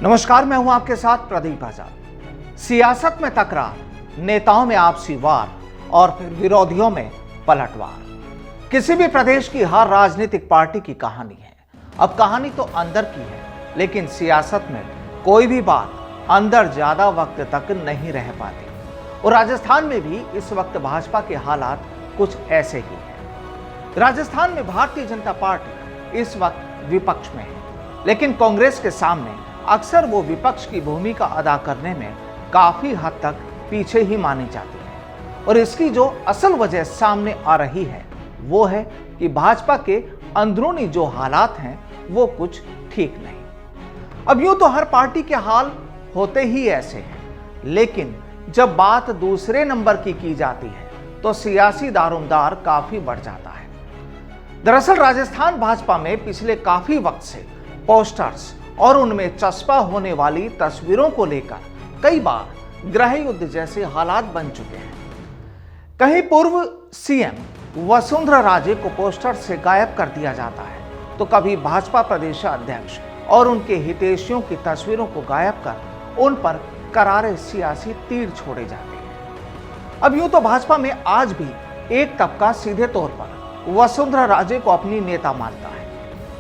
नमस्कार, मैं हूं आपके साथ प्रदीप आजाद। सियासत में तकरार, नेताओं में आपसी वार और फिर विरोधियों में पलटवार किसी भी प्रदेश की हर राजनीतिक पार्टी की कहानी है। अब कहानी तो अंदर की है, लेकिन सियासत में कोई भी बात अंदर ज्यादा वक्त तक नहीं रह पाती। और राजस्थान में भी इस वक्त भाजपा के हालात कुछ ऐसे ही हैं। राजस्थान में भारतीय जनता पार्टी इस वक्त विपक्ष में है, लेकिन कांग्रेस के सामने अक्सर वो विपक्ष की भूमिका अदा करने में काफी हद तक पीछे ही मानी जाती है। और इसकी जो असल वजह सामने आ रही है वो है कि भाजपा के अंदरूनी जो हालात हैं वो कुछ ठीक नहीं। अब यूं तो हर पार्टी के हाल होते ही ऐसे हैं, लेकिन जब बात दूसरे नंबर की जाती है तो सियासी दारोमदार काफी बढ़ जाता है। दरअसल राजस्थान भाजपा में पिछले काफी वक्त से पोस्टर्स और उनमें चस्पा होने वाली तस्वीरों को लेकर कई बार गृह युद्ध जैसे हालात बन चुके हैं। कहीं पूर्व सीएम वसुंधरा राजे को पोस्टर से गायब कर दिया जाता है, तो कभी भाजपा प्रदेश अध्यक्ष और उनके हितैषियों की तस्वीरों को गायब कर उन पर करारे सियासी तीर छोड़े जाते हैं। अब यूं तो भाजपा में आज भी एक तबका सीधे तौर पर वसुंधरा राजे को अपनी नेता मानता है,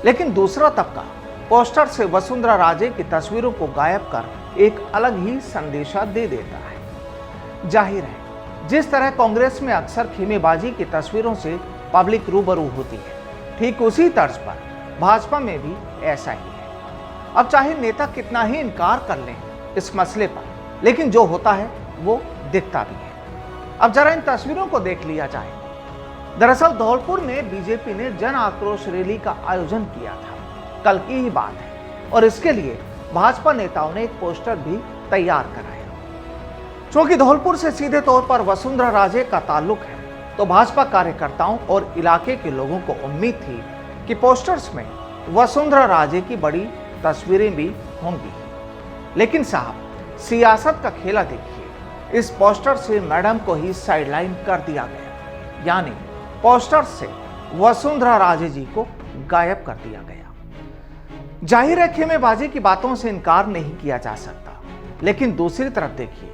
लेकिन दूसरा तबका पोस्टर से वसुंधरा राजे की तस्वीरों को गायब कर एक अलग ही संदेशा दे देता है। जाहिर है, जिस तरह कांग्रेस में अक्सर खेमेबाजी की तस्वीरों से पब्लिक रूबरू होती है, ठीक उसी तर्ज पर भाजपा में भी ऐसा ही है। अब चाहे नेता कितना ही इनकार कर लें इस मसले पर, लेकिन जो होता है वो दिखता भी है। अब जरा इन तस्वीरों को देख लिया जाए। दरअसल धौलपुर में बीजेपी ने जन आक्रोश रैली का आयोजन किया था, कल की ही बात है, और इसके लिए भाजपा नेताओं ने एक पोस्टर भी तैयार कराया। क्योंकि धौलपुर से सीधे तौर पर वसुंधरा राजे का ताल्लुक है, तो भाजपा कार्यकर्ताओं और इलाके के लोगों को उम्मीद थी कि पोस्टर्स में वसुंधरा राजे की बड़ी तस्वीरें भी होंगी। लेकिन साहब, सियासत का खेला देखिए। इस पोस्टर से मैडम को ही साइडलाइन कर दिया गया, यानी पोस्टर से वसुंधरा राजे जी को गायब कर दिया गया। जाहिर है, खेमेबाजी की बातों से इनकार नहीं किया जा सकता, लेकिन दूसरी तरफ देखिए,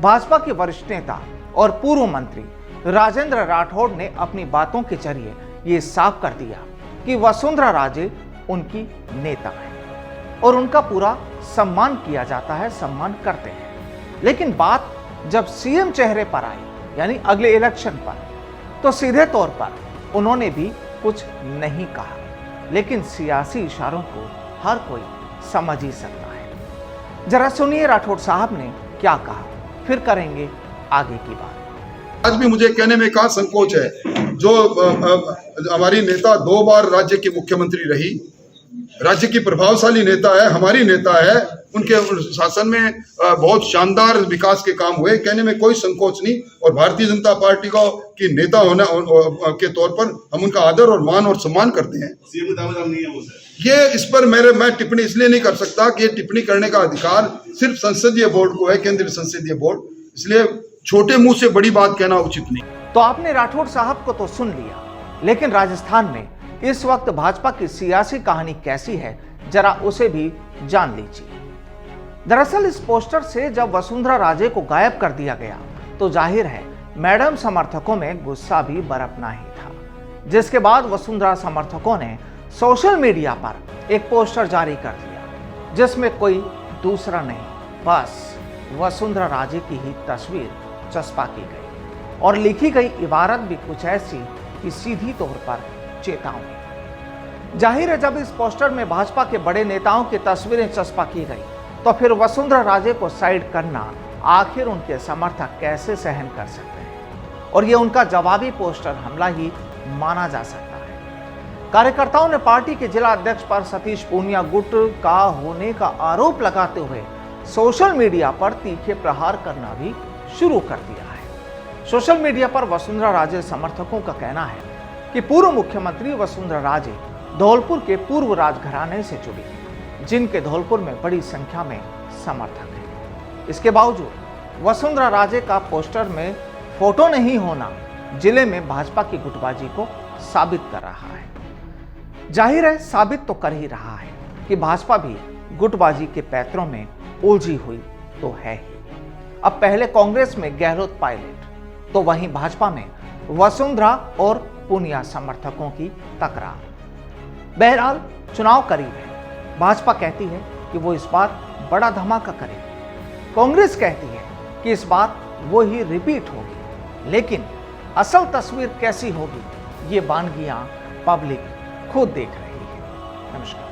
भाजपा के वरिष्ठ नेता और पूर्व मंत्री राजेंद्र राठौड़ ने अपनी बातों के जरिए ये साफ कर दिया कि वसुंधरा राजे उनकी नेता है और उनका पूरा सम्मान किया जाता है, सम्मान करते हैं। लेकिन बात जब सीएम चेहरे पर आई, यानी अगले इलेक्शन पर, तो सीधे तौर पर उन्होंने भी कुछ नहीं कहा, लेकिन सियासी इशारों को हर कोई समझ ही सकता है। जरा सुनिए राठौड़ साहब ने क्या कहा, फिर करेंगे आगे की बात। आज भी मुझे कहने में कहाँ संकोच है, जो हमारी नेता 2 बार राज्य की मुख्यमंत्री रही, राज्य की प्रभावशाली नेता है, हमारी नेता है, उनके शासन में बहुत शानदार विकास के काम हुए, कहने में कोई संकोच नहीं। और भारतीय जनता पार्टी को की नेता होने के तौर पर हम उनका आदर और मान और सम्मान करते हैं। ये इस पर मैं टिप्पणी इसलिए नहीं कर सकता कि ये टिप्पणी करने का अधिकार सिर्फ संसदीय बोर्ड को है, केंद्रीय संसदीय बोर्ड, इसलिए छोटे मुंह से बड़ी बात कहना उचित नहीं। तो आपने राठौड़ साहब को तो सुन लिया, लेकिन राजस्थान में इस वक्त भाजपा की सियासी कहानी कैसी है, जरा उसे भी जान लीजिए। दरअसल इस पोस्टर से जब वसुंधरा राजे को गायब कर दिया गया, तो जाहिर है मैडम समर्थकों में गुस्सा भी बरपना ही था, जिसके बाद वसुंधरा समर्थकों ने सोशल मीडिया पर एक पोस्टर जारी कर दिया, जिसमें कोई दूसरा नहीं, बस वसुंधरा राजे की ही तस्वीर चस्पा की गई और लिखी गई इबारत भी कुछ ऐसी कि सीधी तौर पर चेतावनी। जाहिर है, जब इस पोस्टर में भाजपा के बड़े नेताओं की तस्वीरें चस्पा की गई, तो फिर वसुंधरा राजे को साइड करना आखिर उनके समर्थक कैसे सहन कर सकते हैं, और ये उनका जवाबी पोस्टर हमला ही माना जा सकता है। कार्यकर्ताओं ने पार्टी के जिला अध्यक्ष पर सतीश पूनिया गुट का होने का आरोप लगाते हुए सोशल मीडिया पर तीखे प्रहार करना भी शुरू कर दिया है। सोशल मीडिया पर वसुंधरा राजे समर्थकों का कहना है कि पूर्व मुख्यमंत्री वसुंधरा राजे धौलपुर के पूर्व राजघराने से जुड़ी, जिनके धौलपुर में बड़ी संख्या में समर्थक हैं। इसके बावजूद वसुंधरा राजे का पोस्टर में फोटो नहीं होना जिले में भाजपा की गुटबाजी को साबित कर रहा है। जाहिर है, साबित तो कर ही रहा है कि भाजपा भी गुटबाजी के पैतरों में उलझी हुई तो है ही। अब पहले कांग्रेस में गहलोत पायलट, तो वहीं भाजपा में वसुंधरा और पूनिया समर्थकों की तकरार। बहरहाल चुनाव करीब है। भाजपा कहती है कि वो इस बार बड़ा धमाका करेगी, कांग्रेस कहती है कि इस बार वो ही रिपीट होगी। लेकिन असल तस्वीर कैसी होगी, ये बानगियां पब्लिक खुद देख रही है। नमस्कार।